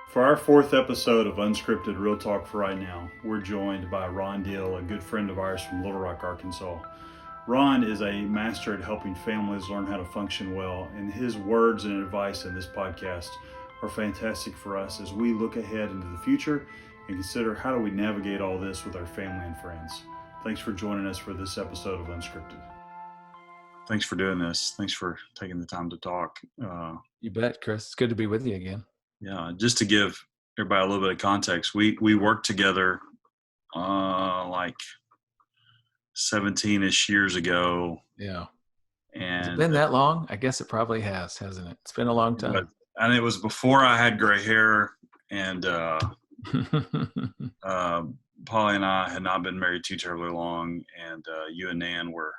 For our fourth episode of Unscripted Real Talk for Right Now, we're joined by Ron Deal, a good friend of ours from Little Rock, Arkansas. Ron is a master at helping families learn how to function well, and his words and advice in this podcast are fantastic for us as we look ahead into the future and consider how do we navigate all this with our family and friends. Thanks for joining us for this episode of Unscripted. Thanks for doing this. Thanks for taking the time to talk. You bet, Chris. It's good to be with you again. Yeah, just to give everybody a little bit of context, we worked together like 17-ish years ago. Yeah. And has it been that long? I guess it probably has, hasn't it? It's been a long time. And it was before I had gray hair, and Polly and I had not been married too terribly long, and you and Nan were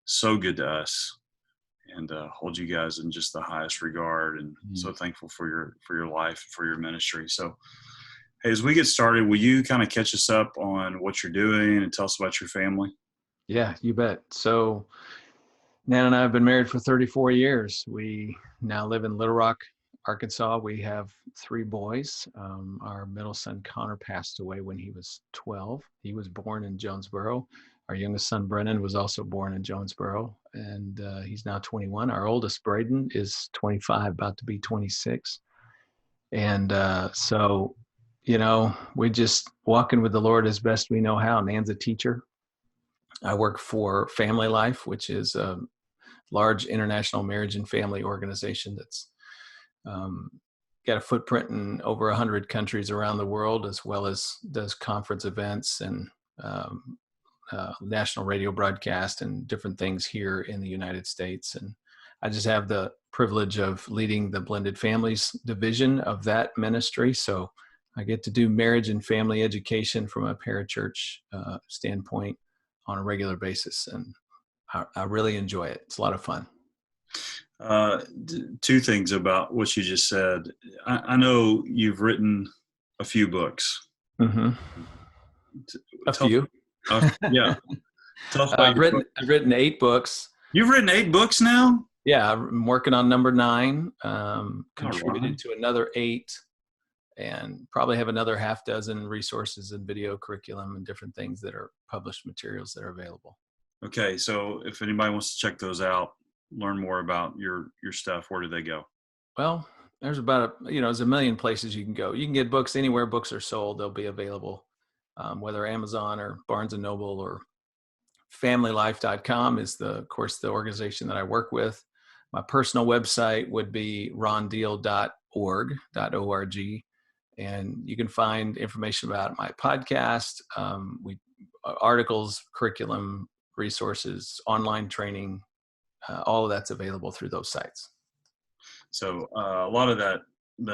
so good to us, and hold you guys in just the highest regard, and so thankful for your life, for your ministry. So, hey, as we get started, will you kind of catch us up on what you're doing and tell us about your family? Yeah, you bet. So Nan and I have been married for 34 years. We now live in Little Rock, Arkansas. We have 3 boys. Our middle son, Connor, passed away when he was 12. He was born in Jonesboro. Our youngest son, Brennan, was also born in Jonesboro, and he's now 21. Our oldest, Braden, is 25, about to be 26. And so, we just walking with the Lord as best we know how. Nan's a teacher. I work for Family Life, which is a large international marriage and family organization that's got a footprint in over 100 countries around the world, as well as does conference events and national radio broadcast and different things here in the United States. And I just have the privilege of leading the Blended Families division of that ministry. So I get to do marriage and family education from a parachurch standpoint on a regular basis. And I really enjoy it. It's a lot of fun. 2 things about what you just said. I know you've written a few books. Mm-hmm. A few. Yeah. Tell us about I've written 8 books. You've written 8 books now? Yeah, I'm working on number 9. Contributed to another 8, and probably have another half dozen resources and video curriculum and different things that are published materials that are available. Okay, so if anybody wants to check those out, learn more about your stuff, where do they go? Well, there's there's a million places you can go. You can get books anywhere books are sold. They'll be available, whether Amazon or Barnes & Noble or FamilyLife.com is of course, the organization that I work with. My personal website would be rondeal.org, and you can find information about my podcast, articles, curriculum, resources, online training. All of that's available through those sites. So a lot of that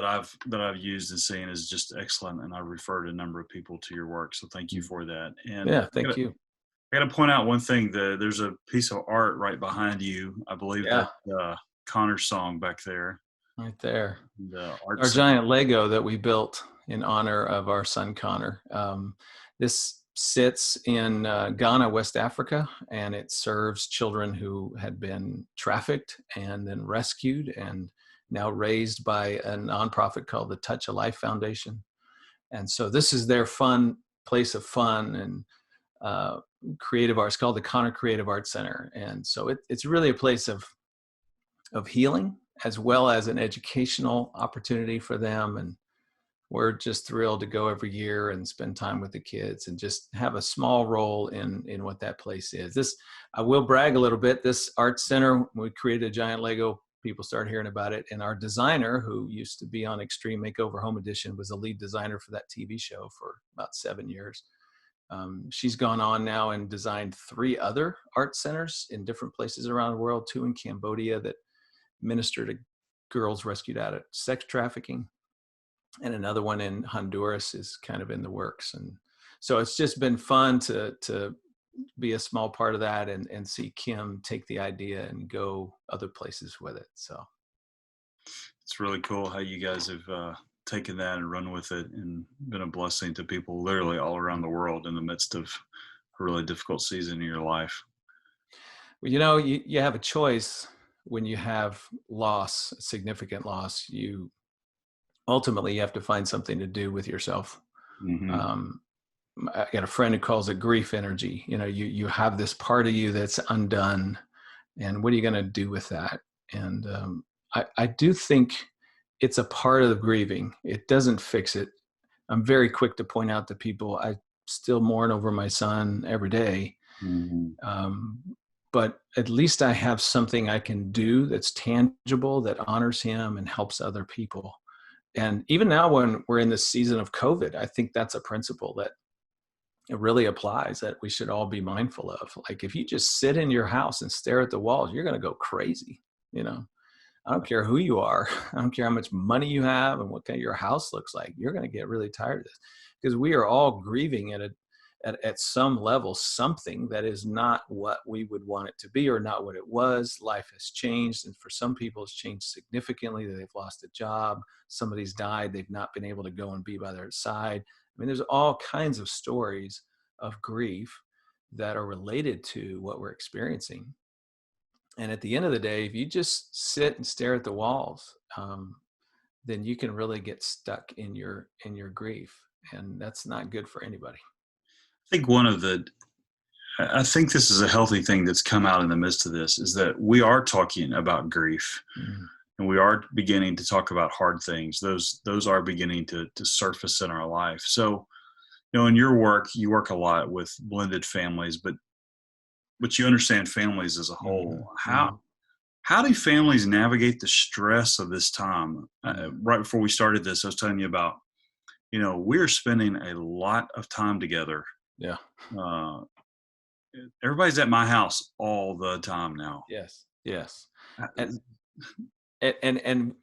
I've used and seen is just excellent, and I referred a number of people to your work. So thank you for that. And yeah, thank you. I got to point out one thing. There's a piece of art right behind you. I believe that's Connor's song back there. Right there. Our giant Lego that we built in honor of our son Connor. This sits in Ghana, West Africa, and it serves children who had been trafficked and then rescued and now raised by a nonprofit called the Touch a Life Foundation. And so this is their place of fun and creative arts, called the Connor Creative Arts Center. And so it's really a place of healing, as well as an educational opportunity for them. And we're just thrilled to go every year and spend time with the kids and just have a small role in what that place is. I will brag a little bit. This art center, we created a giant Lego, people started hearing about it. And our designer, who used to be on Extreme Makeover Home Edition, was the lead designer for that TV show for about 7 years. She's gone on now and designed 3 other art centers in different places around the world, 2 in Cambodia that minister to girls rescued out of sex trafficking, and another one in Honduras is kind of in the works. And so it's just been fun to be a small part of that and see Kim take the idea and go other places with it. So it's really cool how you guys have taken that and run with it and been a blessing to people literally all around the world in the midst of a really difficult season in your life. Well, you have a choice when you have loss, significant loss. You ultimately you have to find something to do with yourself. Mm-hmm. I got a friend who calls it grief energy. You have this part of you that's undone, and what are you going to do with that? And I do think it's a part of the grieving. It doesn't fix it. I'm very quick to point out to people, I still mourn over my son every day. Mm-hmm. But at least I have something I can do that's tangible, that honors him and helps other people. And even now, when we're in this season of COVID, I think that's a principle that it really applies, that we should all be mindful of. Like, if you just sit in your house and stare at the walls, you're going to go crazy. I don't care who you are. I don't care how much money you have and what kind of your house looks like. You're going to get really tired of this, because we are all grieving at some level something that is not what we would want it to be, or not what it was. Life has changed, and for some people it's changed significantly. They've lost a job, somebody's died, they've not been able to go and be by their side. I mean, there's all kinds of stories of grief that are related to what we're experiencing. And at the end of the day, if you just sit and stare at the walls, then you can really get stuck in your grief, and that's not good for anybody. I think I think this is a healthy thing that's come out in the midst of this, is that we are talking about grief, and we are beginning to talk about hard things. Those are beginning to surface in our life. So, in your work, you work a lot with blended families, but you understand families as a whole. How do families navigate the stress of this time? Right before we started this, I was telling you about, we're spending a lot of time together. Yeah. Everybody's at my house all the time now. Yes. And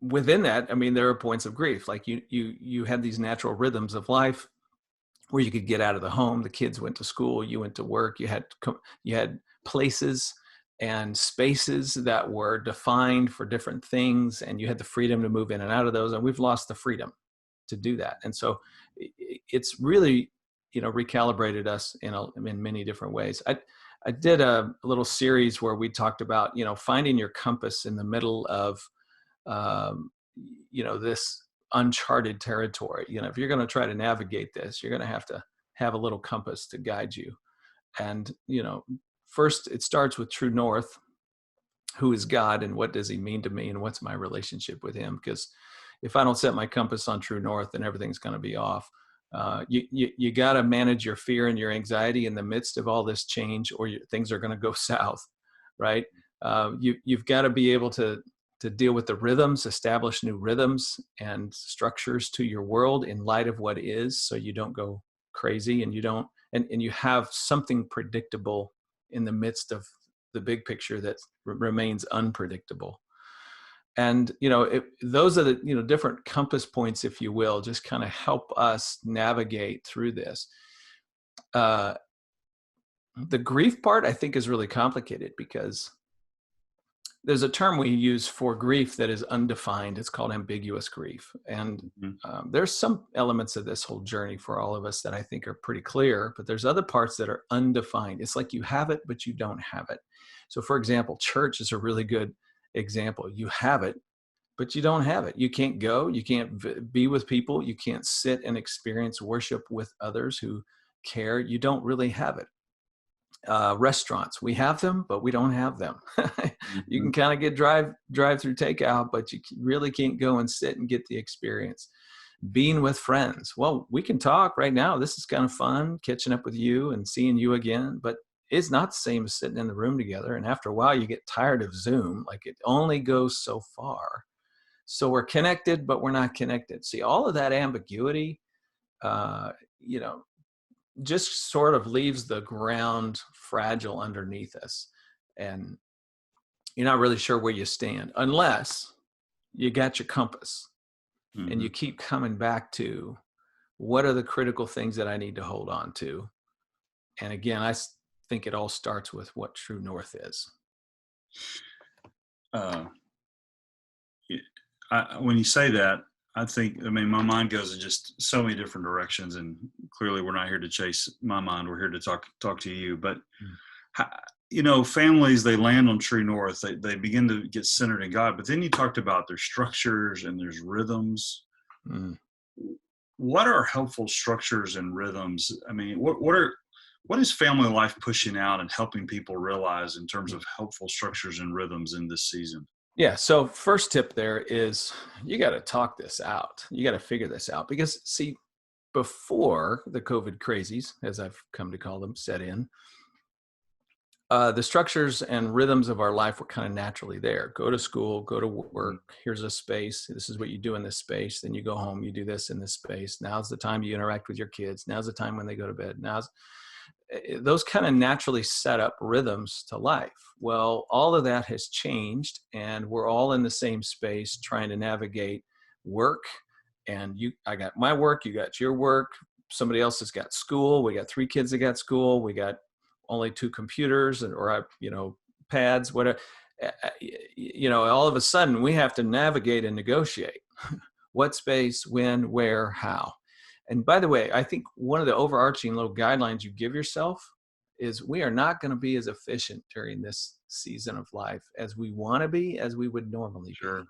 within that, I mean, there are points of grief. Like, you had these natural rhythms of life where you could get out of the home. The kids went to school, you went to work, you had places and spaces that were defined for different things, and you had the freedom to move in and out of those. And we've lost the freedom to do that. And so it's really, recalibrated us in many different ways. I did a little series where we talked about, finding your compass in the middle of, this uncharted territory. If you're going to try to navigate this, you're going to have a little compass to guide you. And, first it starts with true north. Who is God, and what does he mean to me, and what's my relationship with him? Because if I don't set my compass on true north, then everything's going to be off. You got to manage your fear and your anxiety in the midst of all this change, or things are going to go south, right? You've got to be able to deal with the rhythms, establish new rhythms and structures to your world in light of what is, so you don't go crazy, and you have something predictable in the midst of the big picture that remains unpredictable. And those are the different compass points, if you will, just kind of help us navigate through this. The grief part, I think, is really complicated, because there's a term we use for grief that is undefined. It's called ambiguous grief. And there's some elements of this whole journey for all of us that I think are pretty clear, but there's other parts that are undefined. It's like you have it, but you don't have it. So, for example, church is a really good example. You have it, but you don't have it. You can't go, you can't be with people, you can't sit and experience worship with others who care. You don't really have it. Restaurants, we have them, but we don't have them. You can kind of get drive through takeout, but you really can't go and sit and get the experience. Being with friends, well, we can talk right now. This is kind of fun, catching up with you and seeing you again, but it's not the same as sitting in the room together. And after a while, you get tired of Zoom. Like, it only goes so far. So we're connected, but we're not connected. See, all of that ambiguity, just sort of leaves the ground fragile underneath us. And you're not really sure where you stand unless you got your compass and you keep coming back to, what are the critical things that I need to hold on to? And again, I think it all starts with what true north is. When you say that, my mind goes in just so many different directions, and clearly we're not here to chase my mind. We're here to talk to you. But, families, they land on true north. They begin to get centered in God. But then you talked about there's structures and there's rhythms. Mm. What are helpful structures and rhythms? I mean, what is family life pushing out and helping people realize in terms of helpful structures and rhythms in this season? Yeah. So first tip there is you got to talk this out. You got to figure this out because see, before the COVID crazies, as I've come to call them, set in, the structures and rhythms of our life were kind of naturally there. Go to school, go to Mhm. work. Here's a space. This is what you do in this space. Then you go home, you do this in this space. Now's the time you interact with your kids. Now's the time when they go to bed. Those kind of naturally set up rhythms to life. Well, all of that has changed, and we're all in the same space trying to navigate work. And I got my work, you got your work. Somebody else has got school. We got 3 kids that got school. We got only 2 computers or pads, whatever. All of a sudden we have to navigate and negotiate what space, when, where, how. And by the way, I think one of the overarching little guidelines you give yourself is we are not going to be as efficient during this season of life as we want to be, as we would normally be. Sure.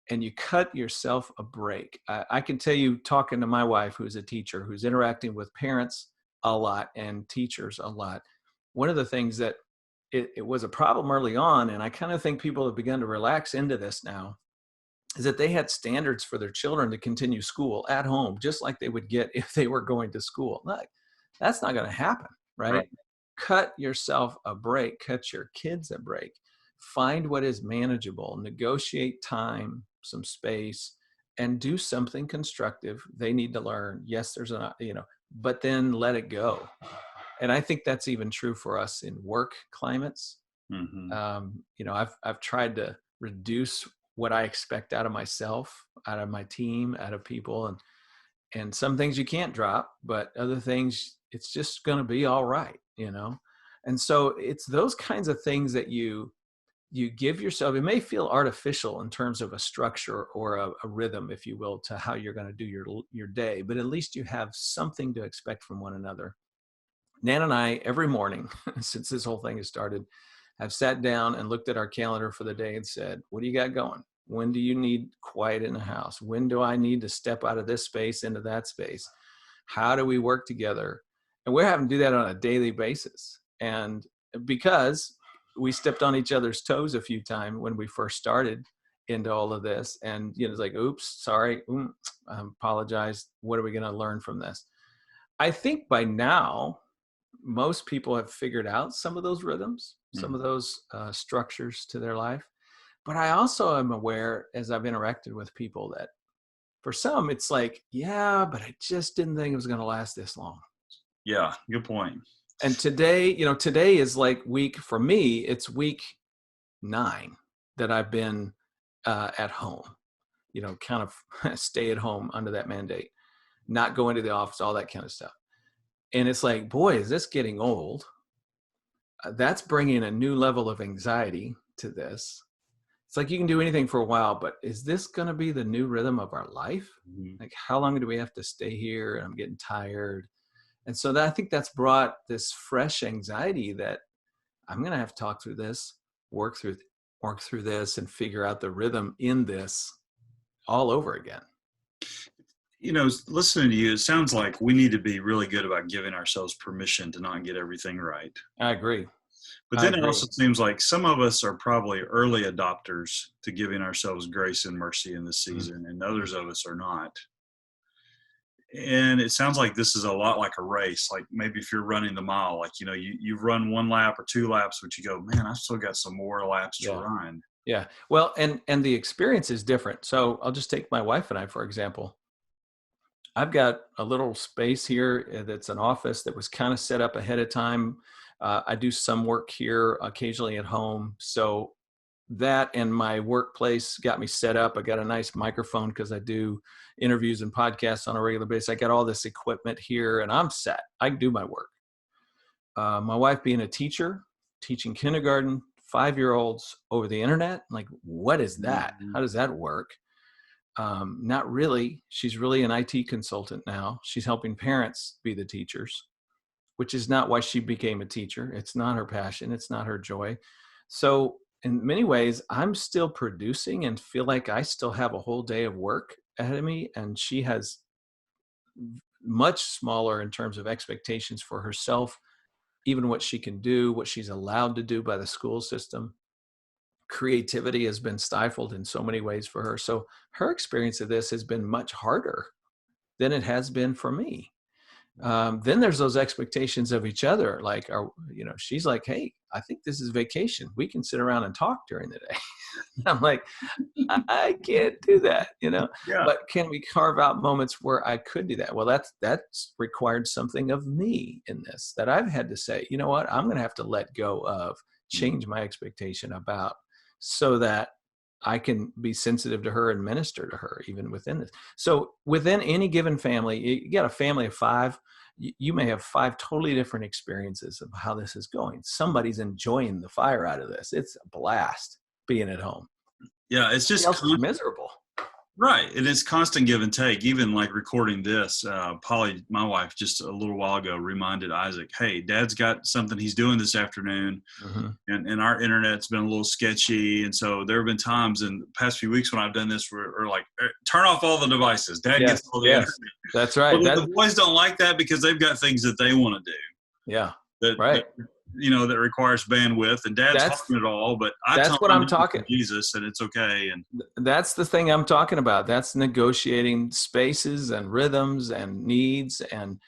And you cut yourself a break. I can tell you, talking to my wife, who's a teacher, who's interacting with parents a lot and teachers a lot, one of the things that it was a problem early on, and I kind of think people have begun to relax into this now, is that they had standards for their children to continue school at home, just like they would get if they were going to school. Like, that's not going to happen, Right. right? Cut yourself a break, cut your kids a break, find what is manageable, negotiate time, some space, and do something constructive. They need to learn. Yes, but then let it go. And I think that's even true for us in work climates. Hmm. I've tried to reduce what I expect out of myself, out of my team, out of people, and some things you can't drop, but other things it's just going to be all right. And so it's those kinds of things that you give yourself. It may feel artificial in terms of a structure or a rhythm, if you will, to how you're going to do your day, but at least you have something to expect from one another. Nan and I, every morning since this whole thing has started, have sat down and looked at our calendar for the day and said, what do you got going? When do you need quiet in the house? When do I need to step out of this space into that space? How do we work together? And we're having to do that on a daily basis. And because we stepped on each other's toes a few times when we first started into all of this, and it's like, oops, sorry, I apologize. What are we going to learn from this? I think by now, most people have figured out some of those rhythms, some of those structures to their life. But I also am aware, as I've interacted with people, that for some, it's like, yeah, but I just didn't think it was going to last this long. Yeah, good point. And today is like for me, it's week 9 that I've been at home, kind of stay at home under that mandate, not going to the office, all that kind of stuff. And it's like, boy, is this getting old? That's bringing a new level of anxiety to this. It's like you can do anything for a while, but is this going to be the new rhythm of our life? Mhm. Like, how long do we have to stay here? And I'm getting tired. And so I think that's brought this fresh anxiety that I'm going to have to talk through this, work through this, and figure out the rhythm in this all over again. Listening to you, it sounds like we need to be really good about giving ourselves permission to not get everything right. I agree. But I then it agree. also seems like some of us are probably early adopters to giving ourselves grace and mercy in this season, and others of us are not. And it sounds like this is a lot like a race. Like maybe if you're running the mile, like you've run 1 lap or 2 laps, but you go, man, I've still got some more laps to Yeah. run. Yeah. Well, and the experience is different. So I'll just take my wife and I, for example. I've got a little space here that's an office that was kind of set up ahead of time. I do some work here occasionally at home. So that and my workplace got me set up. I got a nice microphone because I do interviews and podcasts on a regular basis. I got all this equipment here and I'm set. I can do my work. My wife being a teacher, teaching kindergarten, 5-year-olds over the internet. Like, what is that? Mhm. How does that work? Not really. She's really an IT consultant now. She's helping parents be the teachers, which is not why she became a teacher. It's not her passion. It's not her joy. So in many ways, I'm still producing and feel like I still have a whole day of work ahead of me, and she has much smaller in terms of expectations for herself, even what she can do, what she's allowed to do by the school system. Creativity has been stifled in so many ways for her. So her experience of this has been much harder than it has been for me. Then there's those expectations of each other. Like, she's like, hey, I think this is vacation. We can sit around and talk during the day. I'm like, I can't do that, Yeah. but can we carve out moments where I could do that? Well, that's required something of me in this, that I've had to say, you know what, I'm going to have to let go of, change my expectation about, so that I can be sensitive to her and minister to her even within this. So within any given family, you got a family of 5, you may have 5 totally different experiences of how this is going. Somebody's enjoying the fire out of this. It's a blast being at home. Yeah, it's just else is miserable. Right. It is constant give and take. Even like recording this, Polly, my wife, just a little while ago reminded Isaac, hey, Dad's got something he's doing this afternoon. Mm-hmm. And our internet's been a little sketchy. And so there have been times in the past few weeks when I've done this where we're like, turn off all the devices. Dad gets all the internet. That's right. Well, the boys don't like that because they've got things that they want to do. Yeah. That that requires bandwidth, and Dad's talking it all, but that's what I'm talking. Jesus, and it's okay. And that's the thing I'm talking about. That's negotiating spaces and rhythms and needs, and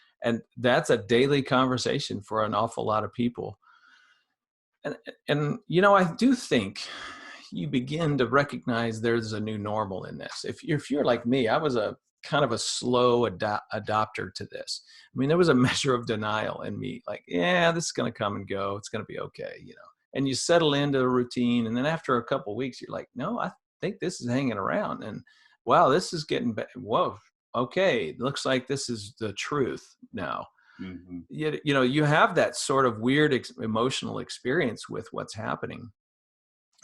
that's a daily conversation for an awful lot of people. And I do think you begin to recognize there's a new normal in this. If you're like me, I was a kind of a slow adopter to this. I mean, there was a measure of denial in me, like, yeah, this is going to come and go. It's going to be okay, and you settle into a routine. And then after a couple of weeks, you're like, no, I think this is hanging around. And wow, this is getting whoa, okay. Looks like this is the truth now. Mm-hmm. You have that sort of weird emotional experience with what's happening.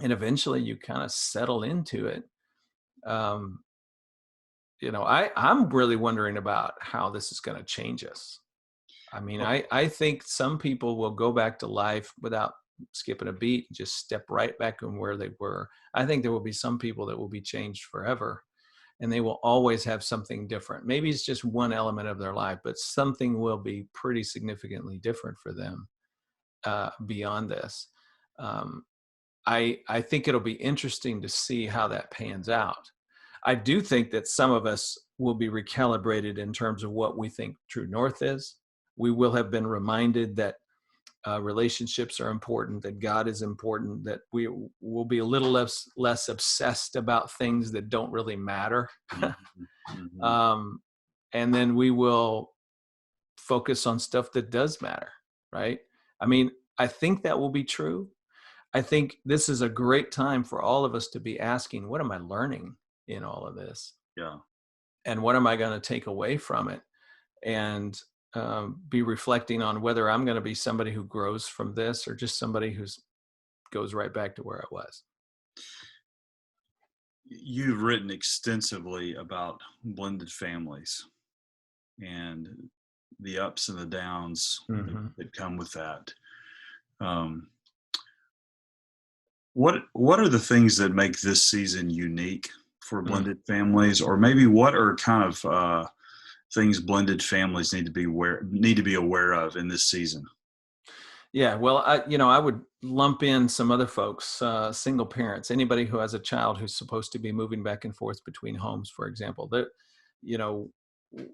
And eventually you kind of settle into it. I'm really wondering about how this is going to change us. I mean, I think some people will go back to life without skipping a beat, just step right back in where they were. I think there will be some people that will be changed forever, and they will always have something different. Maybe it's just one element of their life, but something will be pretty significantly different for them beyond this. I think it'll be interesting to see how that pans out. I do think that some of us will be recalibrated in terms of what we think true north is. We will have been reminded that relationships are important, that God is important, that we will be a little less obsessed about things that don't really matter. Mm-hmm. And then we will focus on stuff that does matter, right? I mean, I think that will be true. I think this is a great time for all of us to be asking, what am I learning in all of this? Yeah. And what am I going to take away from it? And be reflecting on whether I'm going to be somebody who grows from this or just somebody who goes right back to where I was. You've written extensively about blended families and the ups and the downs mm-hmm. that come with that. What are the things that make this season unique for blended families, or maybe what are kind of things blended families need to be aware of in this season? Yeah, well, I would lump in some other folks, single parents, anybody who has a child who's supposed to be moving back and forth between homes, for example. That,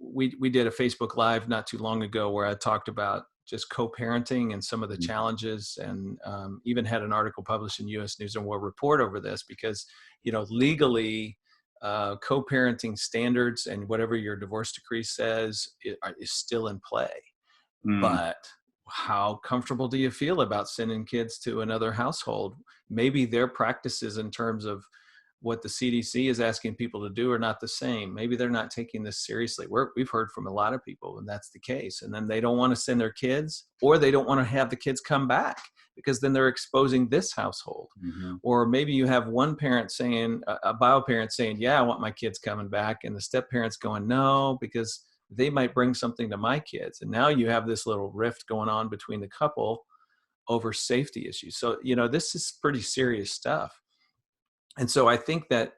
we did a Facebook Live not too long ago where I talked about just co-parenting and some of the challenges, and even had an article published in U.S. News and World Report over this because, legally, co-parenting standards and whatever your divorce decree says is still in play. But how comfortable do you feel about sending kids to another household? Maybe their practices in terms of what the CDC is asking people to do are not the same. Maybe they're not taking this seriously. We've heard from a lot of people, and that's the case. And then they don't want to send their kids, or they don't want to have the kids come back because then they're exposing this household. Mm-hmm. Or maybe you have one parent saying, a bio parent saying, yeah, I want my kids coming back. And the step parent's going, no, because they might bring something to my kids. And now you have this little rift going on between the couple over safety issues. So, this is pretty serious stuff. And so I think that,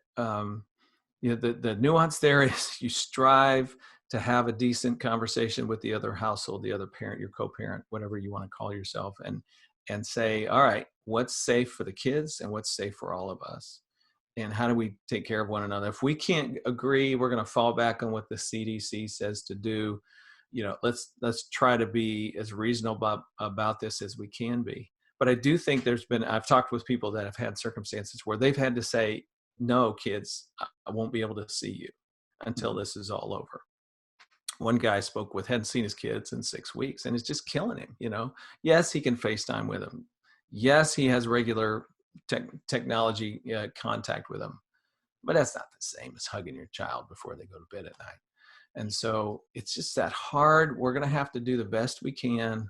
the nuance there is you strive to have a decent conversation with the other household, the other parent, your co-parent, whatever you want to call yourself, and say, all right, what's safe for the kids and what's safe for all of us? And how do we take care of one another? If we can't agree, we're going to fall back on what the CDC says to do. Let's try to be as reasonable about this as we can be. But I do think I've talked with people that have had circumstances where they've had to say, no, kids, I won't be able to see you until this is all over. One guy hadn't seen his kids in 6 weeks, and it's just killing him. Yes, he can FaceTime with them. Yes, he has regular technology contact with them, but that's not the same as hugging your child before they go to bed at night. And so it's just that hard. We're going to have to do the best we can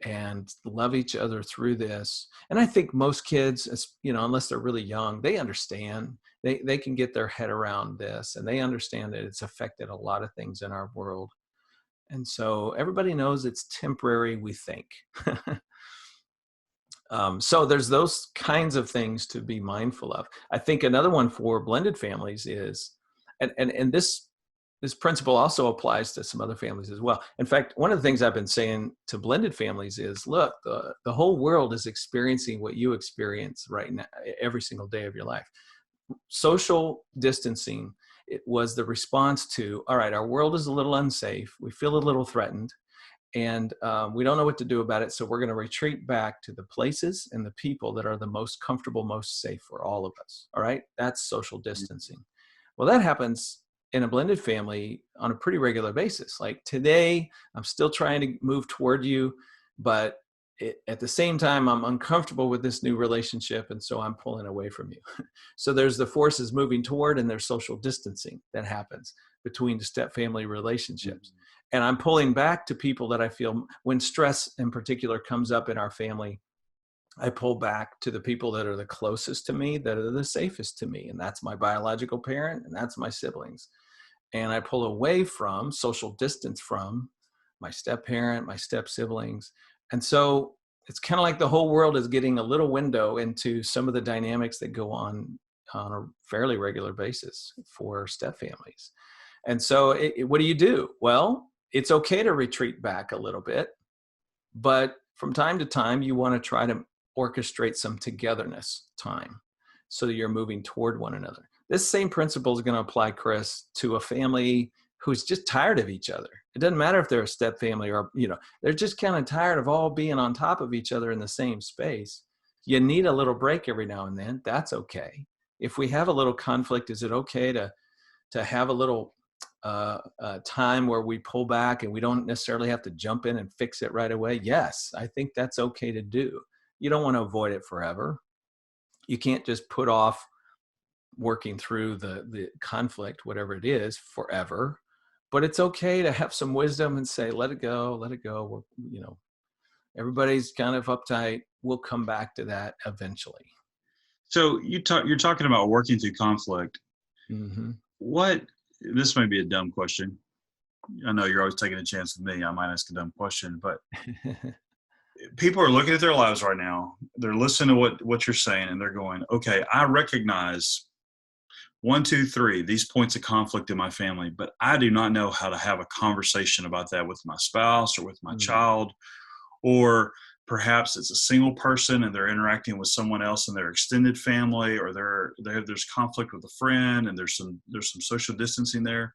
and love each other through this. And I think most kids, unless they're really young, they understand. They can get their head around this, and they understand that it's affected a lot of things in our world. And so everybody knows it's temporary, we think. So there's those kinds of things to be mindful of. I think another one for blended families is, and this principle also applies to some other families as well. In fact, one of the things I've been saying to blended families is, look, the whole world is experiencing what you experience right now, every single day of your life. Social distancing, it was the response to, all right, our world is a little unsafe. We feel a little threatened, and we don't know what to do about it. So we're going to retreat back to the places and the people that are the most comfortable, most safe for all of us. All right. That's social distancing. Well, that happens in a blended family on a pretty regular basis. Like today, I'm still trying to move toward you, but at the same time, I'm uncomfortable with this new relationship. And so I'm pulling away from you. So there's the forces moving toward, and there's social distancing that happens between the step family relationships. And I'm pulling back to people that I feel, when stress in particular comes up in our family, I pull back to the people that are the closest to me, that are the safest to me. And that's my biological parent, and that's my siblings. And I pull away from, social distance from, my step parent, my step siblings. And so it's kind of like the whole world is getting a little window into some of the dynamics that go on a fairly regular basis for step families. And so what do you do? Well, it's okay to retreat back a little bit, but from time to time, you want to try to orchestrate some togetherness time so that you're moving toward one another. This same principle is going to apply, Chris, to a family who's just tired of each other. It doesn't matter if they're a step family or, they're just kind of tired of all being on top of each other in the same space. You need a little break every now and then. That's okay. If we have a little conflict, is it okay to have a little time where we pull back and we don't necessarily have to jump in and fix it right away? Yes, I think that's okay to do. You don't want to avoid it forever. You can't just put off working through the conflict, whatever it is, forever. But it's okay to have some wisdom and say, let it go. We're, everybody's kind of uptight. We'll come back to that eventually. So you're talking about working through conflict. Mm-hmm. This may be a dumb question. I know you're always taking a chance with me. I might ask a dumb question, but people are looking at their lives right now. They're listening to what you're saying, and they're going, okay, I recognize 1, 2, 3, these points of conflict in my family, but I do not know how to have a conversation about that with my spouse or with my child, or perhaps it's a single person and they're interacting with someone else in their extended family, or there's conflict with a friend and there's some social distancing there.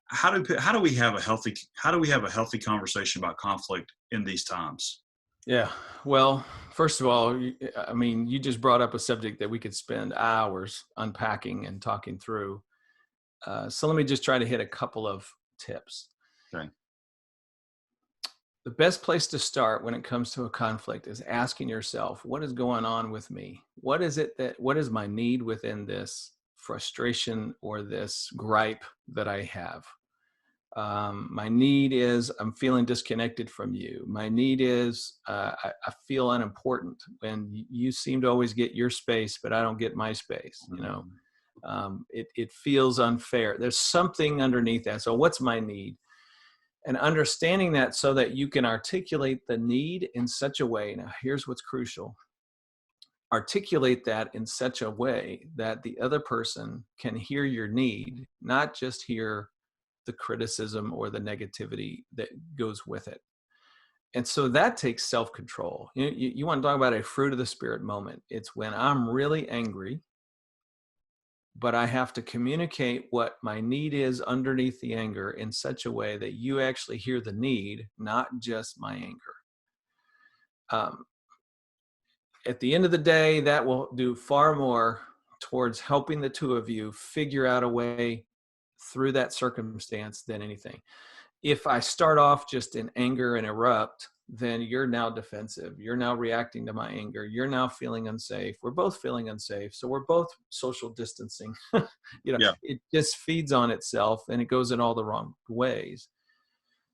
How do we have a healthy conversation about conflict in these times? Yeah. Well, first of all, I mean, you just brought up a subject that we could spend hours unpacking and talking through. So let me just try to hit a couple of tips. Okay. The best place to start when it comes to a conflict is asking yourself, what is going on with me? What is my need within this frustration or this gripe that I have? My need is I'm feeling disconnected from you. My need is I feel unimportant when you seem to always get your space, but I don't get my space. It feels unfair. There's something underneath that. So what's my need? And understanding that so that you can articulate the need in such a way. Now, here's what's crucial. articulate that in such a way that the other person can hear your need, not just hear the criticism or the negativity that goes with it. And so that takes self-control. You want to talk about a fruit of the spirit moment. It's when I'm really angry, but I have to communicate what my need is underneath the anger in such a way that you actually hear the need, not just my anger. At the end of the day, that will do far more towards helping the two of you figure out a way through that circumstance than anything. If I start off just in anger and erupt, then you're now defensive. You're now reacting to my anger. You're now feeling unsafe. We're both feeling unsafe. So we're both social distancing. Yeah. It just feeds on itself and it goes in all the wrong ways.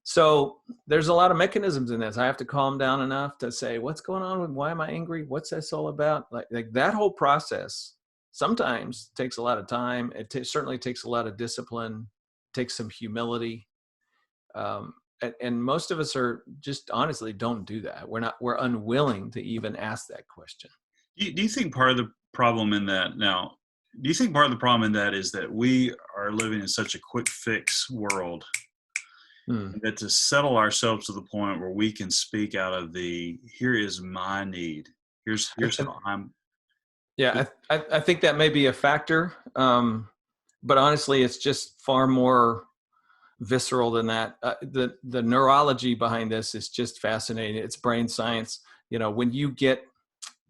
So there's a lot of mechanisms in this. I have to calm down enough to say, what's going on with, why am I angry? What's this all about? Like that whole process sometimes takes a lot of time. It certainly takes a lot of discipline, takes some humility. And most of us are just honestly don't do that. We're unwilling to even ask that question. Do you think part of the problem in that now, do you think part of the problem in that is that we are living in such a quick fix world that to settle ourselves to the point where we can speak out of here is my need. Here's how I'm. Yeah, I think that may be a factor. But honestly, it's just far more visceral than that. The neurology behind this is just fascinating. It's brain science. When you get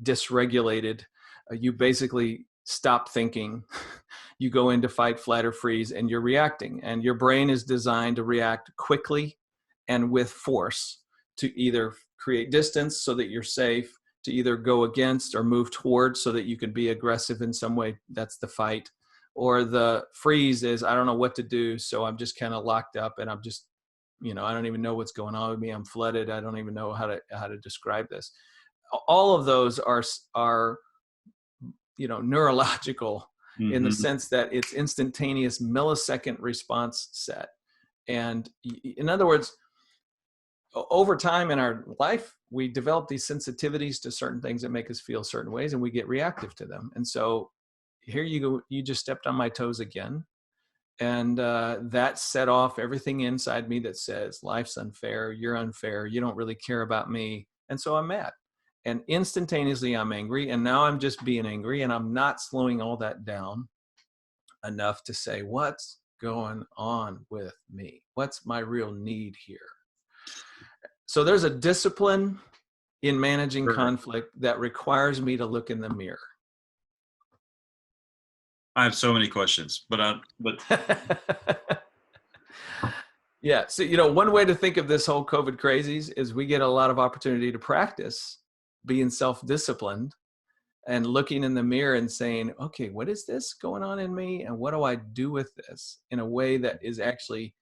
dysregulated, you basically stop thinking. You go into fight, flight, or freeze, and you're reacting. And your brain is designed to react quickly and with force to either create distance so that you're safe, to either go against or move towards so that you can be aggressive in some way. That's the fight. Or the freeze is, I don't know what to do, so I'm just kind of locked up and I'm just, I don't even know what's going on with me. I'm flooded. I don't even know how to describe this. All of those are neurological in the sense that it's instantaneous millisecond response set. And in other words, over time in our life, we develop these sensitivities to certain things that make us feel certain ways, and we get reactive to them. And so here you go, you just stepped on my toes again. And that set off everything inside me that says, life's unfair, you're unfair, you don't really care about me. And so I'm mad. And instantaneously I'm angry. And now I'm just being angry, and I'm not slowing all that down enough to say, what's going on with me? What's my real need here? So there's a discipline in managing conflict that requires me to look in the mirror. I have so many questions, but yeah. So, one way to think of this whole COVID crazies is we get a lot of opportunity to practice being self-disciplined and looking in the mirror and saying, okay, what is this going on in me? And what do I do with this in a way that is actually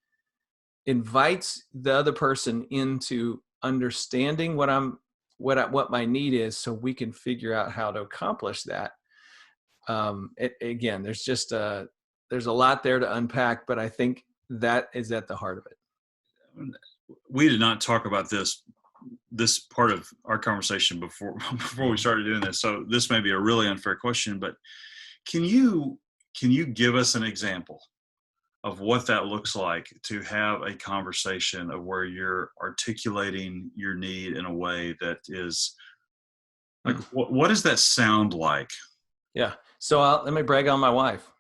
invites the other person into understanding what my need is, so we can figure out how to accomplish that. Again, there's a lot there to unpack, but I think that is at the heart of it. We did not talk about this part of our conversation before we started doing this. So this may be a really unfair question, but can you give us an example of what that looks like to have a conversation of where you're articulating your need in a way that is like, what does that sound like? Yeah. So let me brag on my wife.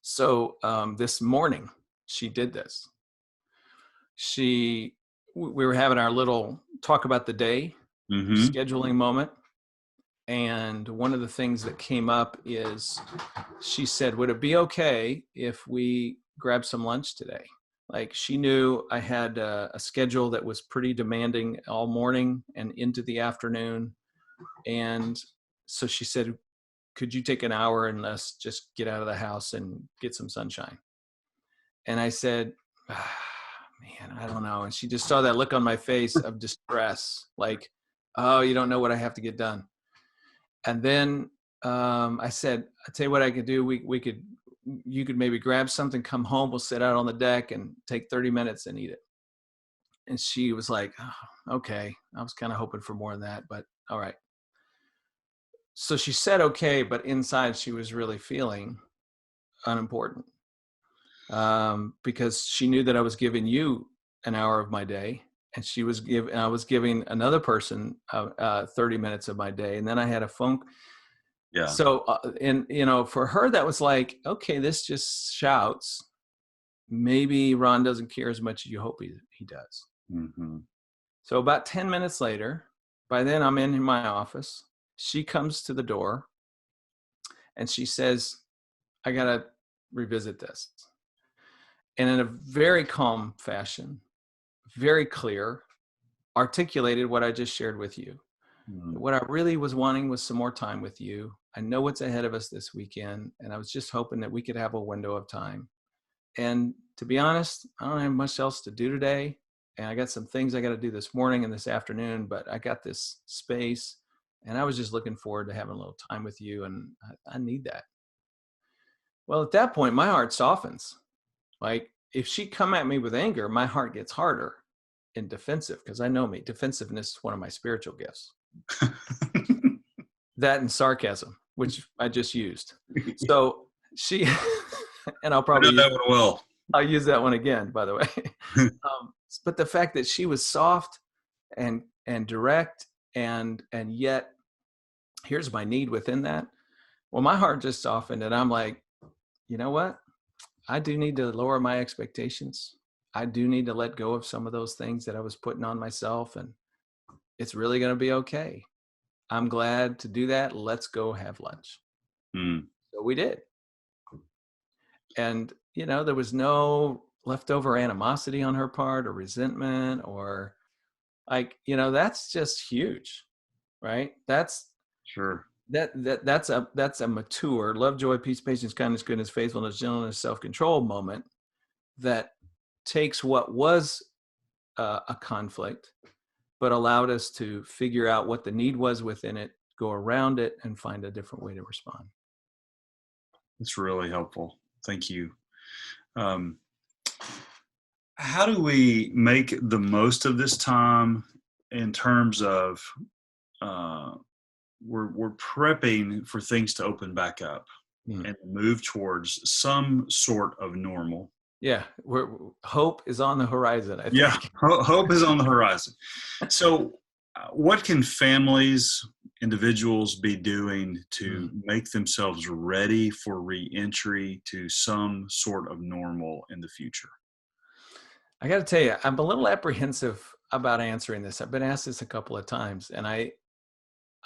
So this morning she did this. We were having our little talk about the day scheduling moment. And one of the things that came up is she said, would it be okay if we grab some lunch today? Like, she knew I had a schedule that was pretty demanding all morning and into the afternoon. And so she said, could you take an hour and let's just get out of the house and get some sunshine? And I said, man, I don't know. And she just saw that look on my face of distress, like, oh, you don't know what I have to get done. And then I said, I'll tell you what I could do. You could maybe grab something, come home, we'll sit out on the deck and take 30 minutes and eat it. And she was like, oh, okay. I was kind of hoping for more than that, but all right. So she said, okay, but inside she was really feeling unimportant, because she knew that I was giving you an hour of my day, and I was giving another person 30 minutes of my day. And then I had a phone. Yeah. So, and for her, that was like, okay, this just shouts. Maybe Ron doesn't care as much as you hope he does. Mm-hmm. So about 10 minutes later, by then I'm in my office. She comes to the door and she says, I got to revisit this. And in a very calm fashion, very clear, articulated what I just shared with you. Mm-hmm. What I really was wanting was some more time with you. I know what's ahead of us this weekend, and I was just hoping that we could have a window of time. And to be honest, I don't have much else to do today. And I got some things I got to do this morning and this afternoon, but I got this space, and I was just looking forward to having a little time with you, and I need that. Well, at that point, my heart softens. Like, if she come at me with anger, my heart gets harder and defensive, because I know me. Defensiveness is one of my spiritual gifts. That and sarcasm, which I just used. So she, and I'll probably I know that one well. I'll use that one again, by the way. But the fact that she was soft and direct, and yet here's my need within that. Well, my heart just softened, and I'm like, you know what? I do need to lower my expectations. I do need to let go of some of those things that I was putting on myself, and it's really going to be okay. I'm glad to do that. Let's go have lunch. Mm. So we did. And, there was no leftover animosity on her part or resentment or that's just huge, right? That's Sure. that's a mature love, joy, peace, patience, kindness, goodness, faithfulness, gentleness, self-control moment that takes what was a conflict, but allowed us to figure out what the need was within it, go around it, and find a different way to respond. That's really helpful. Thank you. Um, how do we make the most of this time in terms of uh, we're prepping for things to open back up and move towards some sort of normal? Yeah, hope is on the horizon, I think. Yeah, hope is on the horizon. So, what can families, individuals be doing to make themselves ready for reentry to some sort of normal in the future? I got to tell you, I'm a little apprehensive about answering this. I've been asked this a couple of times, and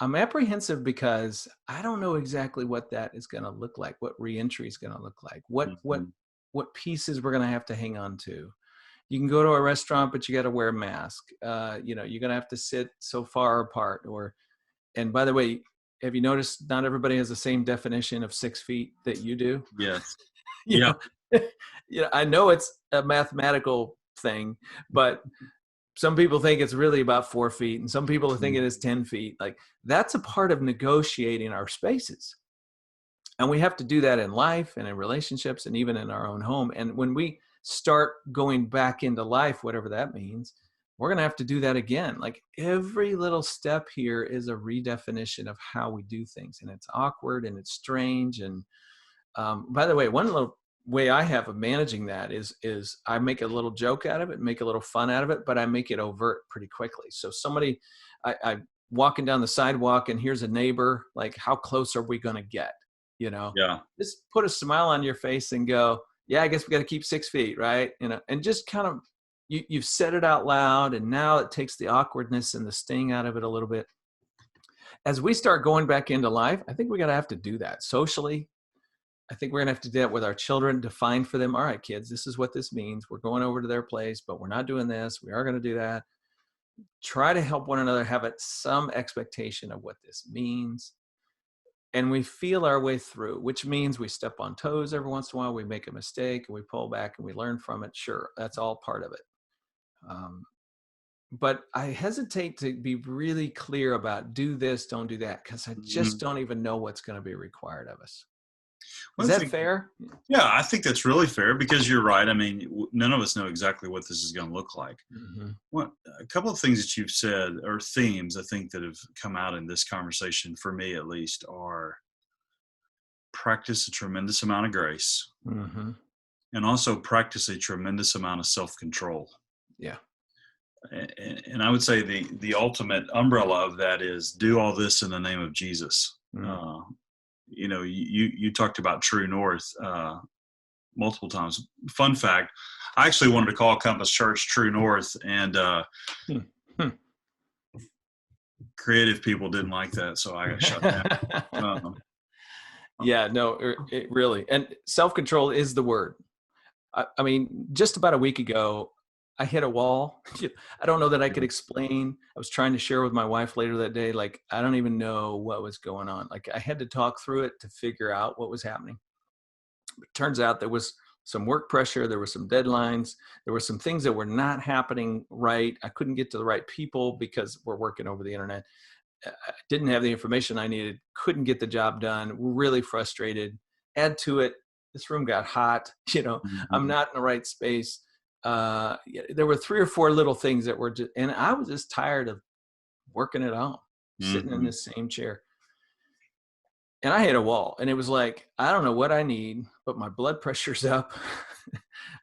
I'm apprehensive because I don't know exactly what that is going to look like, what reentry is going to look like, Mhm. what pieces we're going to have to hang on to. You can go to a restaurant, but you got to wear a mask. You're going to have to sit so far apart. And by the way, have you noticed not everybody has the same definition of 6 feet that you do? Yes. you Yeah. know, I know it's a mathematical thing, but some people think it's really about 4 feet, and some people think it is 10 feet. Like, that's a part of negotiating our spaces. And we have to do that in life and in relationships and even in our own home. And when we start going back into life, whatever that means, we're going to have to do that again. Like, every little step here is a redefinition of how we do things. And it's awkward and it's strange. And by the way, one little way I have of managing that is I make a little joke out of it, make a little fun out of it, but I make it overt pretty quickly. So I walking down the sidewalk and here's a neighbor, like, how close are we going to get? Yeah. Just put a smile on your face and go, yeah, I guess we got to keep 6 feet, right? And just kind of, you've said it out loud, and now it takes the awkwardness and the sting out of it a little bit. As we start going back into life, I think we're going to have to do that socially. I think we're going to have to do that with our children, define for them, all right, kids, this is what this means. We're going over to their place, but we're not doing this. We are going to do that. Try to help one another have some expectation of what this means. And we feel our way through, which means we step on toes every once in a while. We make a mistake and we pull back and we learn from it. Sure, that's all part of it. But I hesitate to be really clear about do this, don't do that, because I just don't even know what's going to be required of us. Is that fair? Yeah, I think that's really fair because you're right. I mean, none of us know exactly what this is going to look like. Mm-hmm. Well, a couple of things that you've said, or themes, I think, that have come out in this conversation, for me at least, are practice a tremendous amount of grace Mm-hmm. and also practice a tremendous amount of self-control. Yeah. And I would say the ultimate umbrella of that is do all this in the name of Jesus. Mm. You talked about true north multiple times. Fun fact, I actually wanted to call Compass Church True North, and creative people didn't like that, so I got shut down. Yeah, no, it really. And self-control is the word. I mean, just about a week ago, I hit a wall. I don't know that I could explain. I was trying to share with my wife later that day, like, I don't even know what was going on. Like, I had to talk through it to figure out what was happening. It turns out there was some work pressure. There were some deadlines. There were some things that were not happening right. I couldn't get to the right people because we're working over the internet. I didn't have the information I needed, couldn't get the job done, really frustrated. Add to it, this room got hot, I'm not in the right space. There were 3 or 4 little things that were just, and I was just tired of working at home, sitting in this same chair. And I hit a wall, and it was like, I don't know what I need, but my blood pressure's up.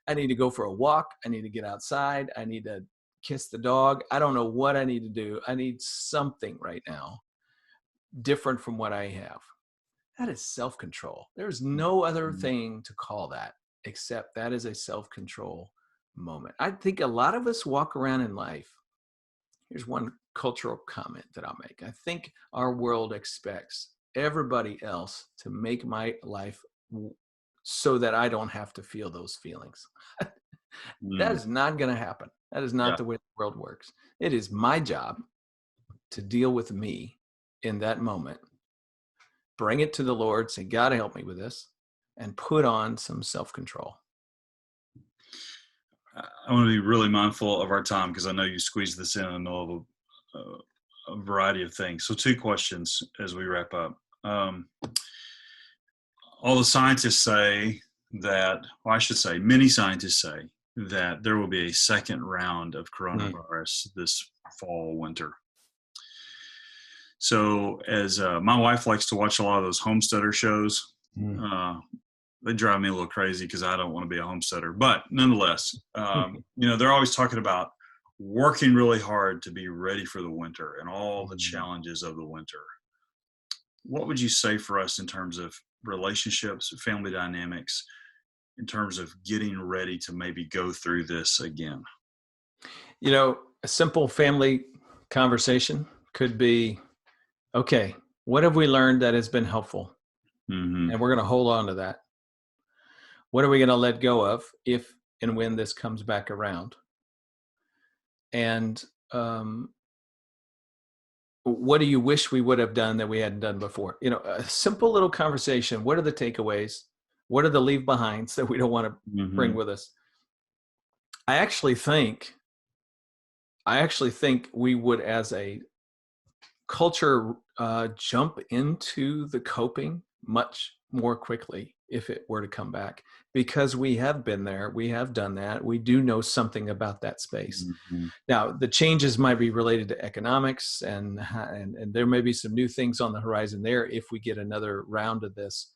I need to go for a walk. I need to get outside. I need to kiss the dog. I don't know what I need to do. I need something right now different from what I have. That is self-control. There's no other thing to call that except that is a self-control moment. I think a lot of us walk around in life. Here's one cultural comment that I'll make. I think our world expects everybody else to make my life so that I don't have to feel those feelings. That is not going to happen. That is not the way the world works. It is my job to deal with me in that moment, bring it to the Lord, say, God, help me with this, and put on some self-control. I want to be really mindful of our time because I know you squeezed this in the middle of a variety of things. So 2 questions as we wrap up. All the scientists say that, well, I should say, many scientists say that there will be a second round of coronavirus this fall, winter. So as my wife likes to watch a lot of those homesteader shows, they drive me a little crazy because I don't want to be a homesteader. But nonetheless, they're always talking about working really hard to be ready for the winter and all the challenges of the winter. What would you say for us in terms of relationships, family dynamics, in terms of getting ready to maybe go through this again? A simple family conversation could be, okay, what have we learned that has been helpful? And we're going to hold on to that. What are we going to let go of if and when this comes back around? And what do you wish we would have done that we hadn't done before? A simple little conversation. What are the takeaways? What are the leave behinds that we don't want to bring with us? I actually think we would, as a culture, jump into the coping much more quickly if it were to come back, because we have been there, we have done that, we do know something about that space. Now, the changes might be related to economics, and there may be some new things on the horizon there if we get another round of this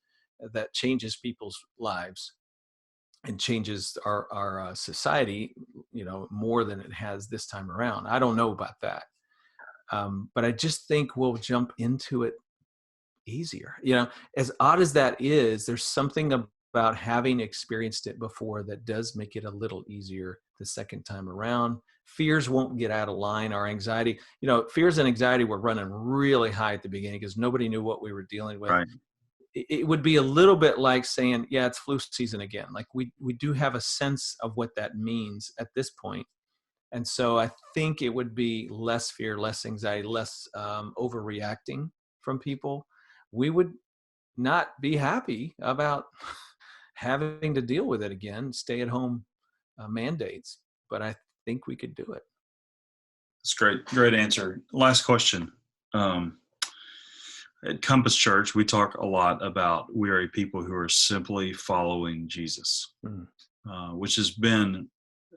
that changes people's lives and changes our society, more than it has this time around. I don't know about that. But I just think we'll jump into it easier. As odd as that is, there's something about having experienced it before that does make it a little easier the second time around. Fears won't get out of line. Our anxiety, fears and anxiety were running really high at the beginning because nobody knew what we were dealing with. Right. It would be a little bit like saying, yeah, it's flu season again. Like we do have a sense of what that means at this point. And so I think it would be less fear, less anxiety, less overreacting from people. We would not be happy about having to deal with it again, stay-at-home mandates. But I think we could do it. That's great. Great answer. Last question. At Compass Church, we talk a lot about we are a people who are simply following Jesus, which it's been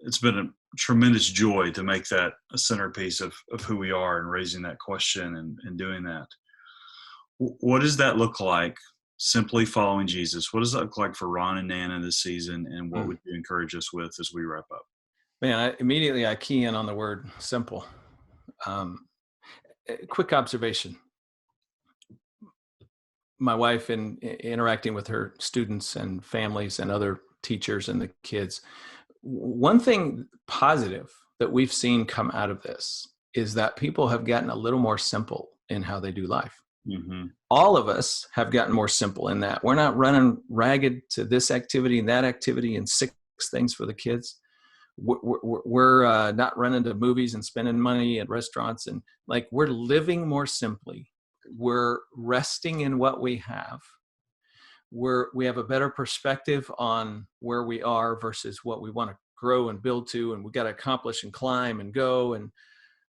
a tremendous joy to make that a centerpiece of who we are and raising that question and doing that. What does that look like, simply following Jesus? What does that look like for Ron and Nana this season, and what would you encourage us with as we wrap up? Man, I key in on the word simple. Quick observation. My wife, in interacting with her students and families and other teachers and the kids, one thing positive that we've seen come out of this is that people have gotten a little more simple in how they do life. Mm-hmm. All of us have gotten more simple in that we're not running ragged to this activity and that activity and 6 things for the kids. We're not running to movies and spending money at restaurants, and like, we're living more simply. We're resting in what we have. We have a better perspective on where we are versus what we want to grow and build to, and we got to accomplish and climb and go. And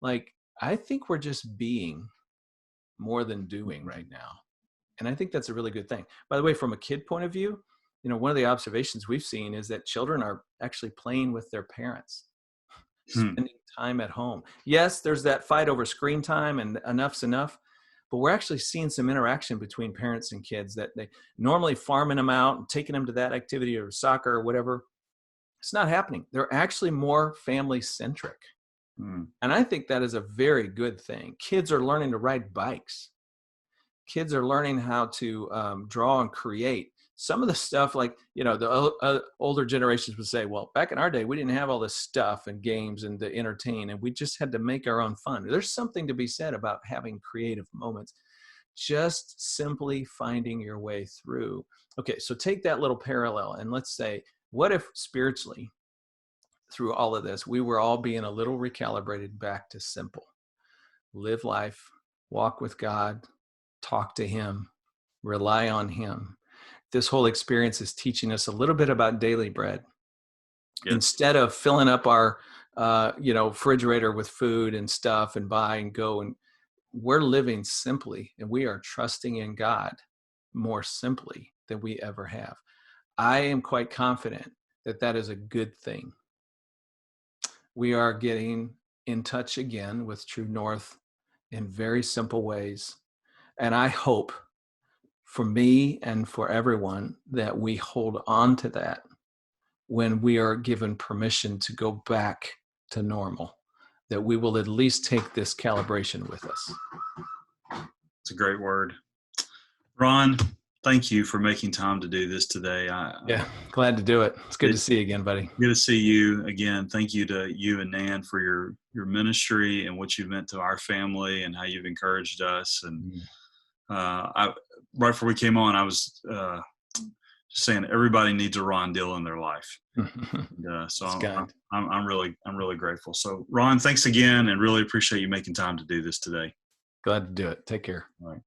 like, I think we're just being more than doing right now. And I think that's a really good thing. By the way, from a kid point of view, one of the observations we've seen is that children are actually playing with their parents, spending time at home. Yes, there's that fight over screen time and enough's enough, but we're actually seeing some interaction between parents and kids that they normally farming them out and taking them to that activity or soccer or whatever. It's not happening. They're actually more family centric. And I think that is a very good thing. Kids are learning to ride bikes. Kids are learning how to draw and create. Some of the stuff, like, the older generations would say, well, back in our day, we didn't have all this stuff and games and to entertain, and we just had to make our own fun. There's something to be said about having creative moments, just simply finding your way through. Okay, so take that little parallel, and let's say, what if spiritually, through all of this, we were all being a little recalibrated back to simple? Live life, walk with God, talk to Him, rely on Him. This whole experience is teaching us a little bit about daily bread. Yes. Instead of filling up our, refrigerator with food and stuff and buy and go, and we're living simply, and we are trusting in God more simply than we ever have. I am quite confident that that is a good thing. We are getting in touch again with True North in very simple ways. And I hope, for me and for everyone, that we hold on to that when we are given permission to go back to normal, that we will at least take this calibration with us. It's a great word. Ron, thank you for making time to do this today. Glad to do it. It's good to see you again, buddy. Good to see you again. Thank you to you and Nan for your ministry and what you've meant to our family and how you've encouraged us. And right before we came on, I was just saying everybody needs a Ron Dill in their life. So I'm really grateful. So Ron, thanks again, and really appreciate you making time to do this today. Glad to do it. Take care. All right.